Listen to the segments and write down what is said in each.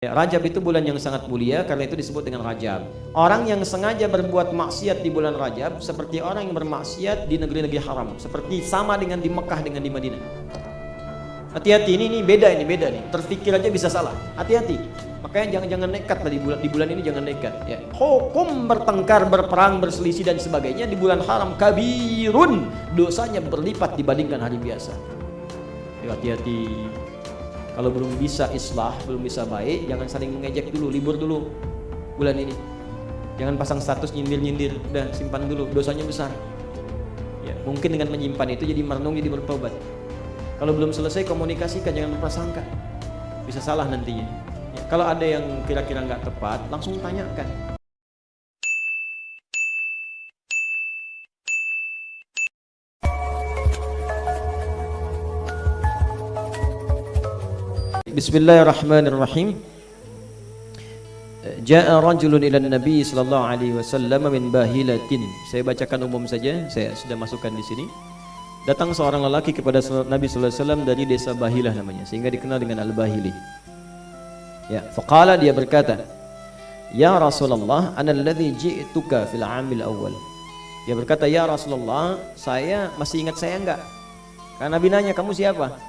Ya, Rajab itu bulan yang sangat mulia, karena itu disebut dengan Rajab. Orang yang sengaja berbuat maksiat di bulan Rajab seperti orang yang bermaksiat di negeri-negeri haram, seperti sama dengan di Mekah dengan di Madinah. Hati-hati, ini beda nih. Terfikir aja bisa salah. Hati-hati. Makanya jangan nekat lah di bulan ini, jangan nekat. Ya. Hukum bertengkar, berperang, berselisih dan sebagainya di bulan haram kabirun, dosanya berlipat dibandingkan hari biasa. Ya, hati-hati. Kalau belum bisa islah, belum bisa baik, jangan saling mengejek dulu, libur dulu bulan ini. Jangan pasang status nyindir-nyindir, udah simpan dulu, dosanya besar. Ya, mungkin dengan menyimpan itu jadi merenung, jadi bertobat. Kalau belum selesai komunikasikan, jangan berprasangka, bisa salah nantinya. Ya, kalau ada yang kira-kira nggak tepat, langsung tanyakan. Bismillahirrahmanirrahim. Ja'a rajulun ila Nabi sallallahu alaihi wasallam min bahilatin. Saya bacakan umum saja, saya sudah masukkan di sini. Datang seorang lelaki kepada Nabi sallallahu alaihi wasallam dari desa Bahilah namanya, sehingga dikenal dengan Al-Bahili. Ya, faqala, dia berkata, "Ya Rasulullah, ana alladhi ji'tuka fil 'amil awwal." Dia berkata, "Ya Rasulullah, saya masih ingat saya enggak?" Karena Nabi nanya, "Kamu siapa?"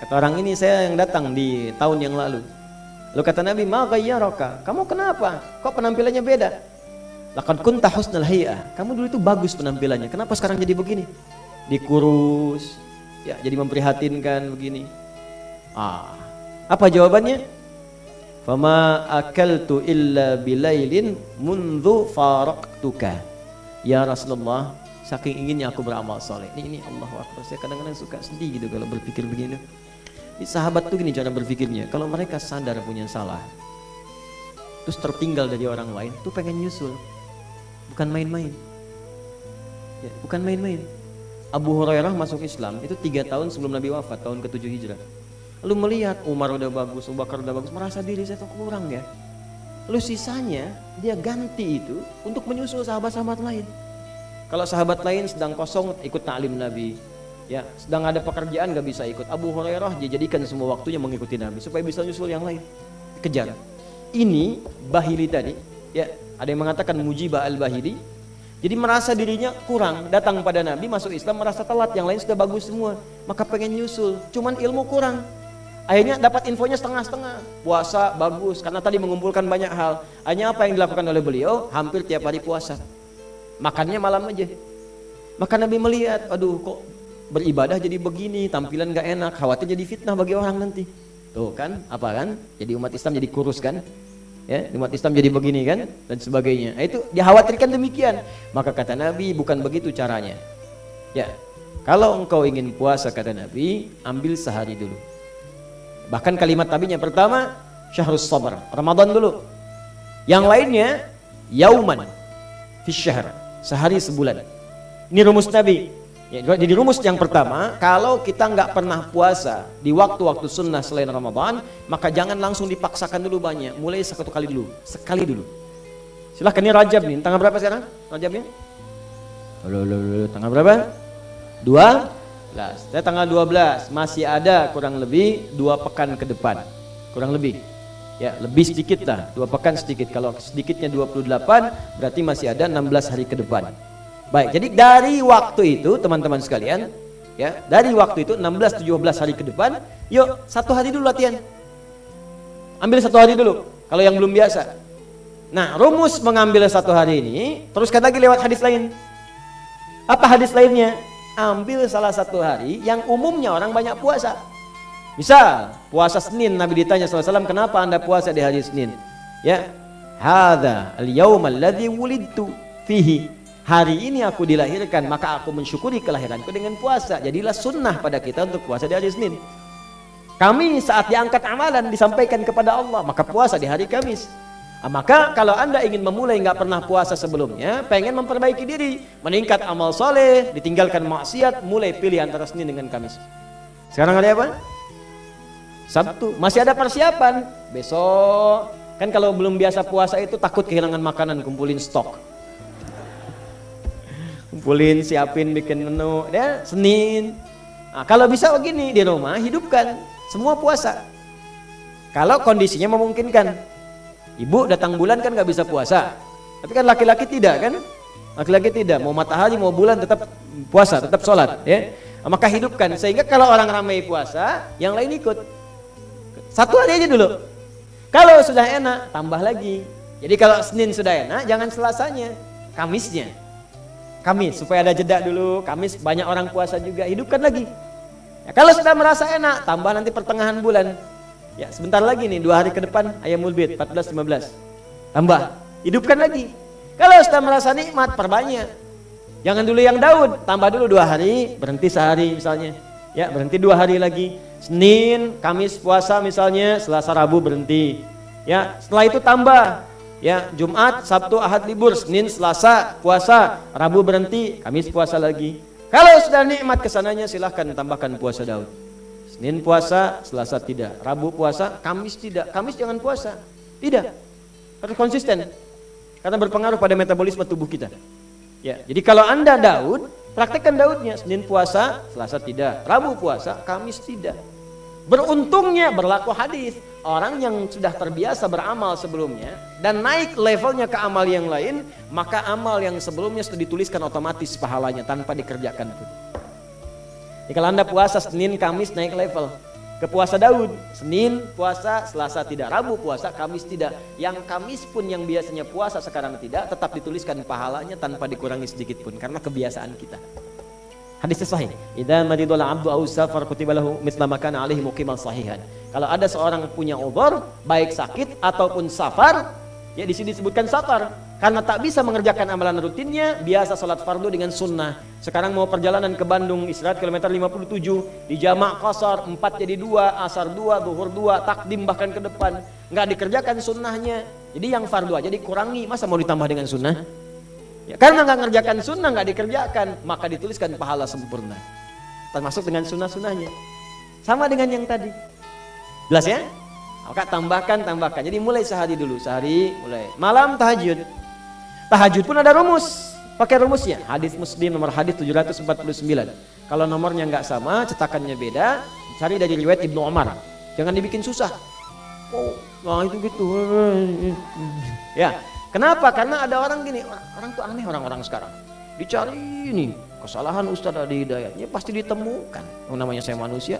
Kata orang ini, "Saya yang datang di tahun yang lalu." Lalu kata Nabi, "Ma ghayyaraka?" Kamu kenapa? Kok penampilannya beda? "Laqad kunta husnal hay'ah." Kamu dulu itu bagus penampilannya. Kenapa sekarang jadi begini? Dikurus, ya, jadi memprihatinkan begini. Apa jawabannya? "Fama akaltu illa bilailin mundzu faraqtuka." Ya Rasulullah, saking inginnya aku beramal soleh. Ini Allahu Akbar. Saya kadang-kadang suka sedih gitu kalau berpikir begini. Ini sahabat tuh gini cara berpikirnya. Kalau mereka sadar punya salah, terus tertinggal dari orang lain, tuh pengen nyusul. Bukan main-main. Ya, bukan main-main. Abu Hurairah masuk Islam itu 3 tahun sebelum Nabi wafat, tahun ke-7 Hijrah. Lalu melihat Umar udah bagus, Abu Bakar udah bagus, merasa diri saya tuh kurang ya. Lalu sisanya dia ganti itu untuk menyusul sahabat-sahabat lain. Kalau sahabat lain sedang kosong, ikut ta'lim Nabi. Ya, sedang ada pekerjaan gak bisa ikut. Abu Hurairah dia jadikan semua waktunya mengikuti Nabi supaya bisa nyusul yang lain. Kejar. Ini Bahili tadi, ya, ada yang mengatakan Mujibah al-Bahili. Jadi merasa dirinya kurang, datang pada Nabi, masuk Islam merasa telat, yang lain sudah bagus semua, maka pengen nyusul, cuman ilmu kurang. Akhirnya dapat infonya setengah-setengah. Puasa bagus karena tadi mengumpulkan banyak hal. Hanya apa yang dilakukan oleh beliau? Hampir tiap hari puasa. Makannya malam aja. Maka Nabi melihat, aduh kok beribadah jadi begini, tampilan gak enak, khawatir jadi fitnah bagi orang nanti. Tuh kan, apa kan? Jadi umat Islam jadi kurus kan? Ya, umat Islam jadi begini kan? Dan sebagainya. Nah, itu dikhawatirkan demikian. Maka kata Nabi, bukan begitu caranya. Ya, kalau engkau ingin puasa kata Nabi, ambil sehari dulu. Bahkan kalimat tabinya pertama, syahrus sabar, Ramadan dulu. Yang lainnya, yauman fi syahr, sehari sebulan. Ini rumus Nabi. Ya, jadi rumus yang pertama, kalau kita nggak pernah puasa di waktu-waktu sunnah selain Ramadan, maka jangan langsung dipaksakan dulu banyak. Mulai sekali dulu. Silahkan, ini Rajab nih, tanggal berapa sekarang Rajabnya? Tanggal berapa? 12. Saya tanggal 12, masih ada kurang lebih 2 pekan ke depan. Kurang lebih. Ya, lebih sedikit lah, 2 pekan sedikit. Kalau sedikitnya 28, berarti masih ada 16 hari ke depan. Baik, jadi dari waktu itu teman-teman sekalian, ya, dari waktu itu 16-17 hari ke depan, yuk 1 hari dulu latihan. Ambil 1 hari dulu, kalau yang belum biasa. Nah, rumus mengambil 1 hari ini, teruskan lagi lewat hadis lain. Apa hadis lainnya? Ambil salah 1 hari yang umumnya orang banyak puasa. Misal, puasa Senin, Nabi ditanya SAW, kenapa anda puasa di hari Senin? Ya, hadza al-yaum alladzi wulidtu fihi. Hari ini aku dilahirkan, maka aku mensyukuri kelahiranku dengan puasa. Jadilah sunnah pada kita untuk puasa di hari Senin. Kami saat diangkat amalan disampaikan kepada Allah, maka puasa di hari Kamis. Maka kalau anda ingin memulai nggak pernah puasa sebelumnya, pengen memperbaiki diri, meningkat amal soleh, ditinggalkan maksiat, mulai pilih antara Senin dengan Kamis. Sekarang ada apa? Sabtu. Masih ada persiapan. Besok, kan kalau belum biasa puasa itu takut kehilangan makanan, kumpulin stok. Kumpulin, siapin, bikin menu, ya, Senin. Nah, kalau bisa begini di rumah, hidupkan semua puasa. Kalau kondisinya memungkinkan. Ibu datang bulan kan nggak bisa puasa. Tapi kan laki-laki tidak kan? Laki-laki tidak, mau matahari mau bulan tetap puasa, tetap sholat ya. Maka hidupkan sehingga kalau orang ramai puasa, yang lain ikut. Satu hari aja dulu. Kalau sudah enak, tambah lagi. Jadi kalau Senin sudah enak, jangan Selasanya, Kamisnya. Kamis supaya ada jeda dulu. Kamis banyak orang puasa juga, hidupkan lagi. Ya, kalau sudah merasa enak, tambah nanti pertengahan bulan. Ya, sebentar lagi nih, 2 hari ke depan Ayyamul Bid 14-15. Tambah, hidupkan lagi. Kalau sudah merasa nikmat, perbanyak. Jangan dulu yang Daud, tambah dulu 2 hari, berhenti sehari misalnya. Ya, berhenti 2 hari lagi. Senin, Kamis puasa misalnya, Selasa, Rabu berhenti. Ya, setelah itu tambah. Ya, Jumat, Sabtu, Ahad libur, Senin, Selasa puasa, Rabu berhenti, Kamis puasa lagi. Kalau sudah nikmat kesananya silahkan tambahkan puasa Daud. Senin puasa, Selasa tidak, Rabu puasa, Kamis tidak. Kamis jangan puasa. Tidak. Harus konsisten. Karena berpengaruh pada metabolisme tubuh kita. Ya, jadi kalau Anda Daud, praktekkan Daudnya. Senin puasa, Selasa tidak, Rabu puasa, Kamis tidak. Beruntungnya berlaku hadis. Orang yang sudah terbiasa beramal sebelumnya dan naik levelnya ke amal yang lain, maka amal yang sebelumnya sudah dituliskan otomatis pahalanya tanpa dikerjakan pun. Jadi kalau Anda puasa Senin, Kamis naik level ke puasa Daud. Senin puasa, Selasa tidak, Rabu puasa, Kamis tidak. Yang Kamis pun yang biasanya puasa sekarang tidak, tetap dituliskan pahalanya tanpa dikurangi sedikit pun karena kebiasaan kita. Hadis sahih. Idza maridul 'abdu aw safar kutiba lahu mithla ma kana 'alaihi muqiman sahihan. Kalau ada seorang punya udhur, baik sakit ataupun safar, ya di sini disebutkan safar karena tak bisa mengerjakan amalan rutinnya, biasa salat fardu dengan sunnah. Sekarang mau perjalanan ke Bandung, istirahat kilometer 57, di jamak qasar 4 jadi 2, asar 2, zuhur 2, takdim bahkan ke depan, enggak dikerjakan sunnahnya. Jadi yang fardu aja dikurangi, masa mau ditambah dengan sunnah? Ya, karena nggak ngerjakan sunnah, nggak dikerjakan, maka dituliskan pahala sempurna. Termasuk dengan sunnah-sunnahnya. Sama dengan yang tadi. Jelas ya? Maka tambahkan. Jadi mulai sehari dulu, sehari mulai. Malam tahajud. Tahajud pun ada rumus. Pakai rumusnya. Hadis Muslim nomor hadis 749. Kalau nomornya nggak sama, cetakannya beda, cari dari riwayat Ibnu Umar. Jangan dibikin susah. Oh, nah itu gitu. Ya. Kenapa? Karena ada orang gini, orang tuh aneh orang-orang sekarang. Dicari ini kesalahan Ustadz Adi Hidayatnya pasti ditemukan. Namanya saya manusia.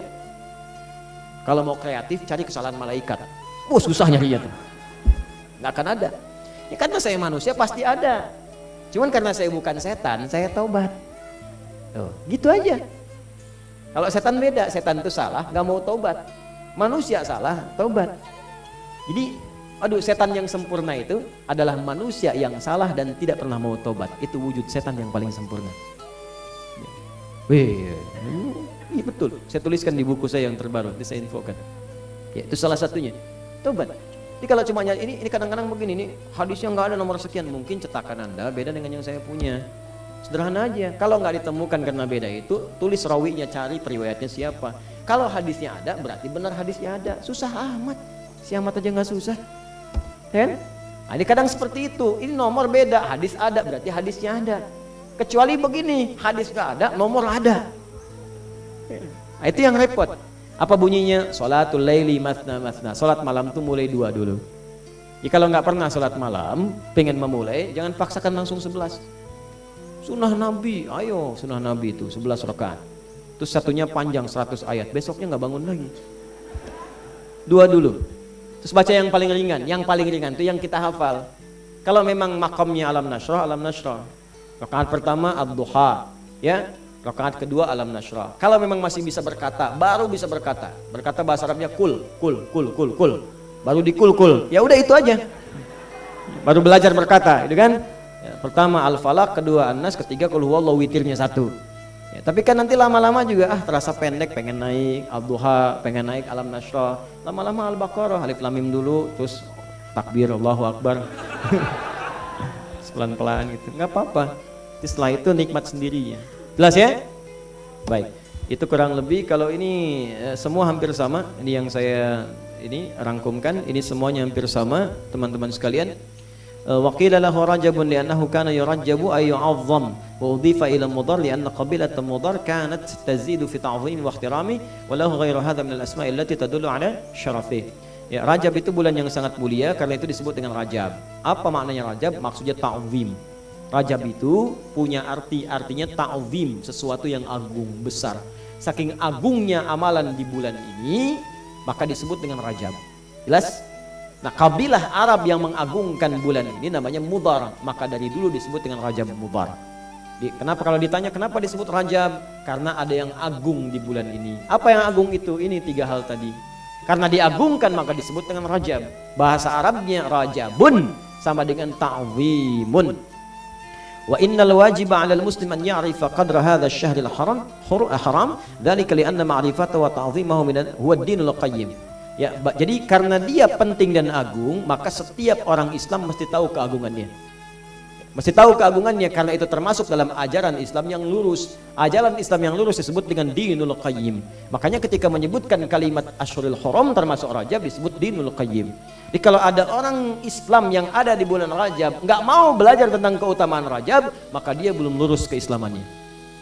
Kalau mau kreatif cari kesalahan malaikat. Susah nyarinya tuh. Nggak akan ada. Ya karena saya manusia pasti ada. Cuman karena saya bukan setan, saya taubat. Tuh, gitu aja. Kalau setan beda, setan itu salah, nggak mau taubat. Manusia salah, taubat. Jadi setan yang sempurna itu adalah manusia yang salah dan tidak pernah mau tobat. Itu wujud setan yang paling sempurna. Iya betul. Saya tuliskan di buku saya yang terbaru, ini saya infokan. Ya, itu salah satunya. Tobat. Jadi kalau cuma ini kadang-kadang begini, ini hadisnya nggak ada nomor sekian, mungkin cetakan Anda beda dengan yang saya punya. Sederhana aja. Kalau nggak ditemukan karena beda itu, tulis rawinya, cari periwayatnya siapa. Kalau hadisnya ada, berarti benar hadisnya ada. Susah amat. Si amat aja nggak susah. Kan? Nah, ini kadang seperti itu. Ini nomor beda, hadis ada, berarti hadisnya ada. Kecuali begini, hadis gak ada, nomor ada. Nah, itu yang repot. Apa bunyinya? Sholatul laili matsna matsna. Sholat malam tuh mulai 2 dulu. Jadi kalau nggak pernah sholat malam, pengen memulai, jangan paksakan langsung 11. Sunnah Nabi, ayo sunnah Nabi itu 11 rakaat. Terus satunya panjang 100 ayat. Besoknya nggak bangun lagi. 2 dulu. Terus baca yang paling ringan itu yang kita hafal. Kalau memang makamnya alam nasrah. Rakaat pertama ad-duha, ya. Rakaat kedua alam nasrah. Kalau memang masih bisa berkata, baru bisa berkata. Berkata bahasa Arabnya kul. Baru dikul. Ya udah itu aja. Baru belajar berkata, itu kan? Ya, pertama al-falaq, kedua an-nas, ketiga qul huwallahu, witirnya 1. Ya, tapi kan nanti lama-lama juga terasa pendek, pengen naik ad-duha, pengen naik alam nasrah, lama-lama al-baqarah, alif lam mim dulu, terus takbir Allahu akbar. Pelan-pelan gitu, nggak apa-apa. Setelah itu nikmat sendirinya. Jelas ya? Baik, itu kurang lebih. Kalau ini semua hampir sama. Ini yang saya rangkumkan. Ini semuanya hampir sama, teman-teman sekalian. وقيل له رجب لأنه كان يرجب أي يعظم وأضيف إلى المضر لأن قبيلة المضر كانت تزيد في تعظيم واحترامه وله غير هذا من الأسماء التي تدل على شرفه. Ya, Rajab itu bulan yang sangat mulia, karena itu disebut dengan Rajab. Apa maknanya Rajab? Maksudnya ta'zim. Rajab itu punya artinya ta'zim, sesuatu yang agung, besar. Saking agungnya amalan di bulan ini, maka disebut dengan Rajab. Jelas? Nah, kabilah Arab yang mengagungkan bulan ini namanya Mudhar, maka dari dulu disebut dengan Rajab Mudhar. Kenapa kalau ditanya kenapa disebut Rajab? Karena ada yang agung di bulan ini. Apa yang agung itu? Ini 3 hal tadi. Karena diagungkan maka disebut dengan Rajab. Bahasa Arabnya Rajabun sama dengan ta'zimun. Wa innal wajiba 'alal muslim an ya'rifa qadra hadha asy-syahril haram dzalika li anna ma'rifatahu wa ta'zimahu huwa ad-dinul qayyim. Ya, jadi karena dia penting dan agung, maka setiap orang Islam mesti tahu keagungannya. Mesti tahu keagungannya, karena itu termasuk dalam ajaran Islam yang lurus. Ajaran Islam yang lurus disebut dengan dinul qayyim. Makanya ketika menyebutkan kalimat Asyhurul Haram termasuk Rajab disebut dinul qayyim. Jadi kalau ada orang Islam yang ada di bulan Rajab nggak mau belajar tentang keutamaan Rajab, maka dia belum lurus keislamannya.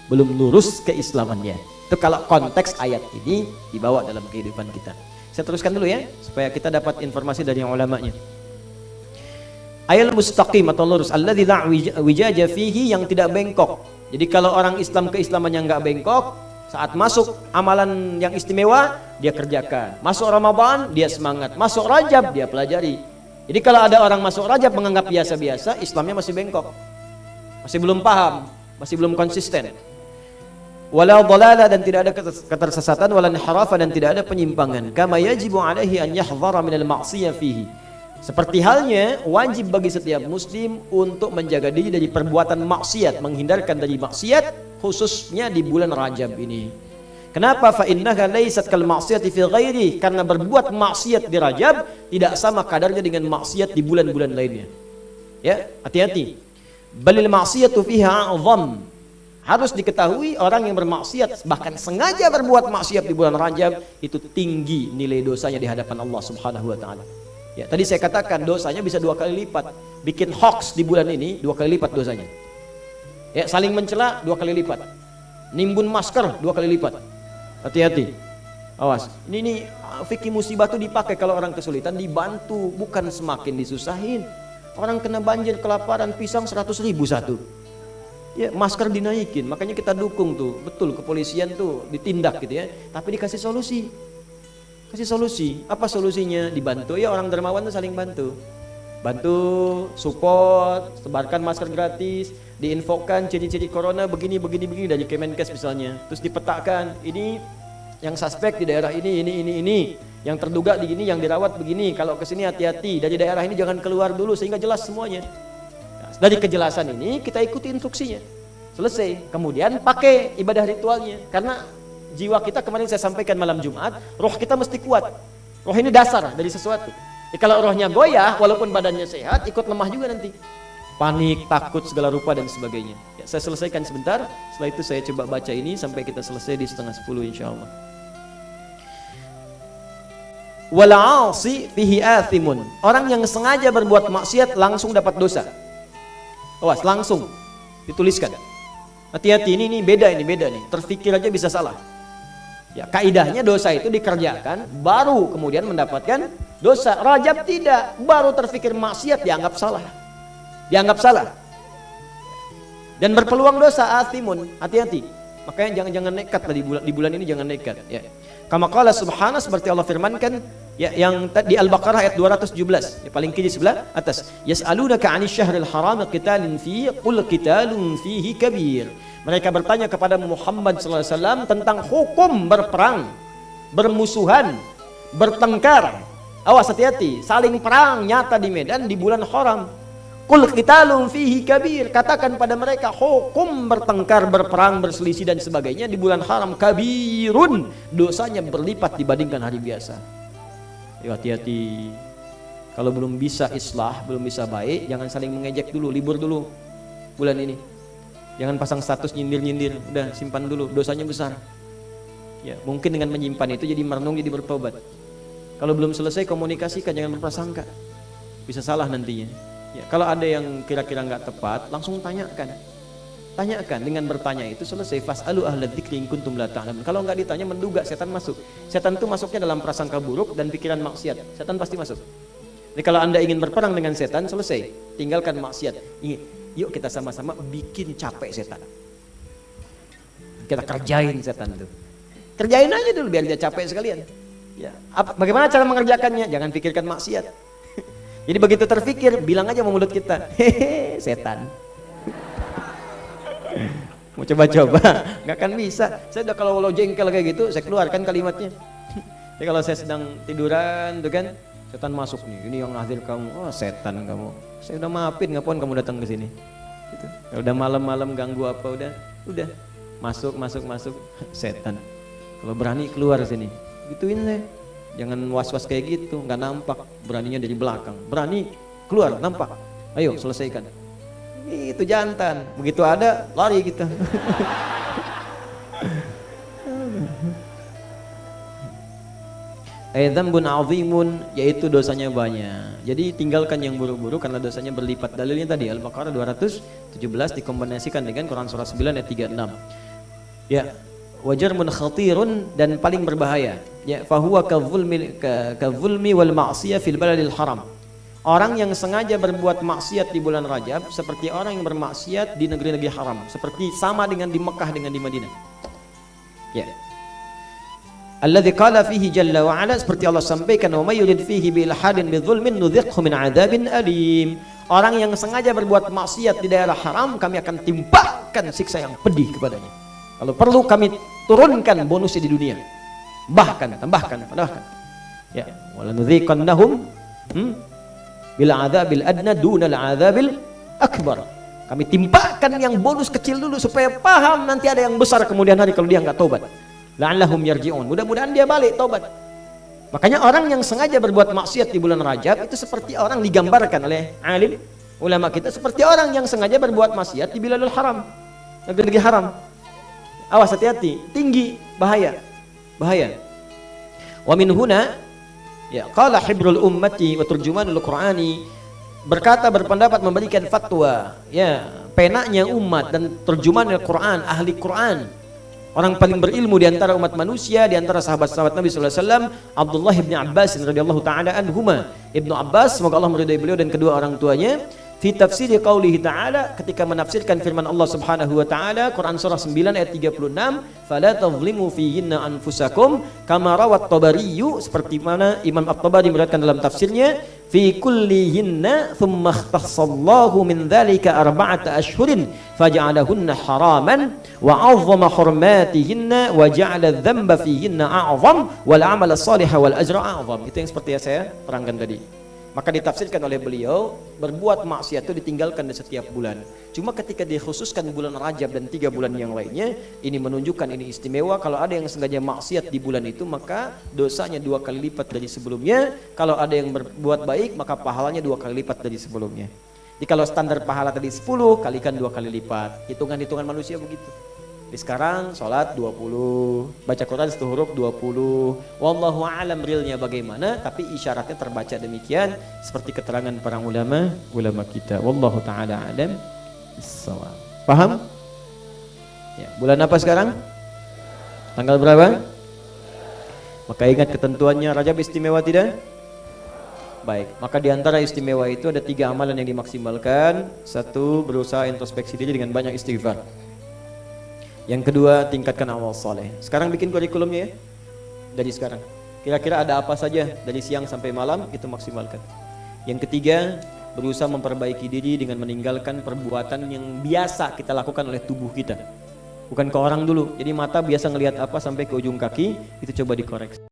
Belum lurus keislamannya. Itu kalau konteks ayat ini dibawa dalam kehidupan kita. Saya teruskan dulu ya, supaya kita dapat informasi dari ulamanya. Ayat mustaqim atau lurus, alladzi la wijaja fihi, yang tidak bengkok. Jadi kalau orang Islam keislaman yang enggak bengkok, saat masuk amalan yang istimewa dia kerjakan. Masuk Ramadan dia semangat, masuk Rajab dia pelajari. Jadi kalau ada orang masuk Rajab menganggap biasa-biasa, Islamnya masih bengkok. Masih belum paham, masih belum konsisten. Wala dhalala, dan tidak ada ketersesatan, wala inhirafa, dan tidak ada penyimpangan. Kama yajibu alaihi an yahdhara minal ma'siyah fihi. Seperti halnya wajib bagi setiap muslim untuk menjaga diri dari perbuatan maksiat, menghindarkan dari maksiat, khususnya di bulan Rajab ini. Kenapa? Fa innaha laysat kal ma'siyati fi ghairi, karena berbuat maksiat di Rajab tidak sama kadarnya dengan maksiat di bulan-bulan lainnya. Ya, hati-hati. Balil ma'siyatu fiha a'zam. Harus diketahui orang yang bermaksiat, bahkan sengaja berbuat maksiat di bulan Rajab, itu tinggi nilai dosanya di hadapan Allah Subhanahu wa taala. Ya, tadi saya katakan dosanya bisa 2 kali lipat. Bikin hoax di bulan ini 2 kali lipat dosanya. Ya, saling mencela 2 kali lipat. Nimbun masker 2 kali lipat. Hati-hati. Awas. Ini fikih musibah itu dipakai kalau orang kesulitan, dibantu, bukan semakin disusahin. Orang kena banjir, kelaparan, pisang 100.000 satu. Ya, masker dinaikin. Makanya kita dukung tuh, betul kepolisian tuh ditindak gitu ya. Tapi dikasih solusi. Kasih solusi. Apa solusinya? Dibantu ya, orang dermawan itu saling bantu. Bantu, support, sebarkan masker gratis, diinfokan ciri-ciri corona begini dari Kemenkes misalnya. Terus dipetakan, ini yang suspek di daerah ini. Yang terduga di gini, yang dirawat begini. Kalau ke sini hati-hati, dari daerah ini jangan keluar dulu, sehingga jelas semuanya. Nah, dari kejelasan ini kita ikuti instruksinya. Selesai. Kemudian pakai ibadah ritualnya, karena jiwa kita kemarin saya sampaikan malam Jumat, roh kita mesti kuat. Roh ini dasar dari sesuatu. Kalau rohnya goyah, walaupun badannya sehat, ikut lemah juga nanti. Panik, takut, segala rupa dan sebagainya. Ya, saya selesaikan sebentar. Setelah itu saya coba baca ini sampai kita selesai di 9:30 insyaallah. Wal 'asi fihi athimun. Orang yang sengaja berbuat maksiat langsung dapat dosa. Awas, langsung dituliskan. Hati-hati, ini beda nih. Terfikir aja bisa salah. Ya, kaidahnya dosa itu dikerjakan baru kemudian mendapatkan dosa. Rajab tidak, baru terfikir maksiat dianggap salah. Dan berpeluang dosa, athimun. Hati-hati. Makanya jangan nekat di bulan ini, jangan nekat ya. Kama qala subhanahu, seperti Allah firmankan ya, yang di Al-Baqarah ayat 217 ya, paling kiri sebelah atas. Yas'alunaka 'anil syahril haram qitalin fihi qul qitalun fihi kabir. Mereka bertanya kepada Muhammad SAW tentang hukum berperang, bermusuhan, bertengkar. Awas, hati-hati, saling perang nyata di medan di bulan haram. Qul qitalun fihi kabir. Katakan pada mereka, hukum bertengkar, berperang, berselisih dan sebagainya di bulan haram kabirun, dosanya berlipat dibandingkan hari biasa. Ayo hati-hati. Kalau belum bisa islah, belum bisa baik, jangan saling mengejek dulu, libur dulu bulan ini. Jangan pasang status nyindir-nyindir, udah simpan dulu, dosanya besar. Ya, mungkin dengan menyimpan itu jadi merenung, jadi bertobat. Kalau belum selesai komunikasikan, jangan berprasangka. Bisa salah nantinya. Ya, kalau ada yang kira-kira nggak tepat, langsung tanyakan. Tanyakan, dengan bertanya itu selesai. Fas'alu ahla dzikri in kuntum la ta'lamun. Kalau nggak ditanya menduga, setan masuk. Setan itu masuknya dalam prasangka buruk dan pikiran maksiat. Setan pasti masuk. Jadi kalau Anda ingin berperang dengan setan, selesai. Tinggalkan maksiat. Yuk kita sama-sama bikin capek setan. Kita kerjain setan itu. Kerjain aja dulu biar dia capek sekalian. Ya, bagaimana cara mengerjakannya? Jangan pikirkan maksiat. Jadi begitu terfikir, bilang aja sama mulut kita, hehe, setan. Mau coba-coba, nggak akan bisa. Saya udah kalau jengkel kayak gitu, saya keluarkan kalimatnya. Jadi kalau saya sedang tiduran, tuh kan, setan masuk nih. Ini yang nazir kamu, oh setan kamu. Saya udah maafin, ngapain kamu datang ke sini? Gitu. Udah malam-malam ganggu apa udah masuk setan. Kalau berani keluar sini, gituin saya. Jangan was-was kayak gitu, nggak nampak. Beraninya dari belakang, berani keluar, nampak. Ayo selesaikan. Itu jantan, begitu ada lari kita. Dzambun azimun, yaitu dosanya banyak. Jadi tinggalkan yang buru-buru karena dosanya berlipat. Dalilnya tadi Al-Baqarah 217 dikombinasikan dengan Quran surah 9 ayat 36. Ya, wajarmun khatirun, dan paling berbahaya. Ya, fahuwa kadzulmi wal ma'siyah fil baladil haram. Orang yang sengaja berbuat maksiat di bulan Rajab seperti orang yang bermaksiat di negeri-negeri haram, seperti sama dengan di Mekah dengan di Madinah. Ya. Alladzi qala fihi jalla wa ala, seperti Allah sampaikan, wa may yurid fihi bi ilhadin bi dzulmin nudhiqhu min adzabin alim. Orang yang sengaja berbuat maksiat di daerah haram, kami akan timpakan siksa yang pedih kepadanya. Kalau perlu kami turunkan bonusnya di dunia. Tambahkan. Ya, wala nudhiqannahum bil adzabil adna dunal adzabil akbar. Kami timpakan yang bonus kecil dulu supaya paham nanti ada yang besar kemudian hari kalau dia enggak tobat. La'allahum yarji'un. Mudah-mudahan dia balik tobat. Makanya orang yang sengaja berbuat maksiat di bulan Rajab itu seperti orang, digambarkan oleh alim ulama kita seperti orang yang sengaja berbuat maksiat di Biladul Haram, negeri haram. Awas, hati-hati, tinggi, bahaya. Wa min huna, ya, qala hibrul ummati wa turjumanul qur'ani, berpendapat memberikan fatwa, ya, penanya umat dan terjemahan Al-Quran, ahli Quran, orang paling berilmu di antara umat manusia, di antara sahabat-sahabat Nabi sallallahu alaihi wasallam, Abdullah bin Abbas radhiyallahu taala anhuma. Ibnu Abbas, semoga Allah meridai beliau dan kedua orang tuanya, fi tafsir qaulihi ta'ala, ketika menafsirkan firman Allah Subhanahu wa taala, Quran surah 9 ayat 36, fala tadhlimu fihinna anfusakum, kama rawat Tabari, seperti mana Imam At-Tabari meriwayatkan dalam tafsirnya, fi kullihinna thumma ikhtassallahu min dzalika arba'ata ashhurin faj'alahunna haraman wa 'azzama hurmatihinna wa ja'ala adh-dhanba fihinna a'zam wal 'amala shaliha wal ajra a'zam. Itu yang seperti yang saya terangkan tadi. Maka ditafsirkan oleh beliau, berbuat maksiat itu ditinggalkan di setiap bulan. Cuma ketika dikhususkan bulan Rajab dan 3 bulan yang lainnya, ini menunjukkan ini istimewa. Kalau ada yang sengaja maksiat di bulan itu, maka dosanya 2 kali lipat dari sebelumnya. Kalau ada yang berbuat baik, maka pahalanya 2 kali lipat dari sebelumnya. Jadi kalau standar pahala tadi 10, kalikan 2 kali lipat. Hitungan-hitungan manusia begitu. Di sekarang sholat 20, baca Quran 1 huruf 20. Wallahu a'lam realnya bagaimana, tapi isyaratnya terbaca demikian seperti keterangan para ulama kita. Wallahu taala alam bissawab. Paham? Ya, bulan apa sekarang? Tanggal berapa? Maka ingat ketentuannya, Rajab istimewa tidak? Baik, maka diantara istimewa itu ada 3 amalan yang dimaksimalkan. 1, berusaha introspeksi diri dengan banyak istighfar. Yang kedua, tingkatkan amal soleh. Sekarang bikin kurikulumnya ya, dari sekarang. Kira-kira ada apa saja dari siang sampai malam, itu maksimalkan. Yang ketiga, berusaha memperbaiki diri dengan meninggalkan perbuatan yang biasa kita lakukan oleh tubuh kita. Bukan ke orang dulu. Jadi mata biasa ngelihat apa sampai ke ujung kaki, itu coba dikoreksi.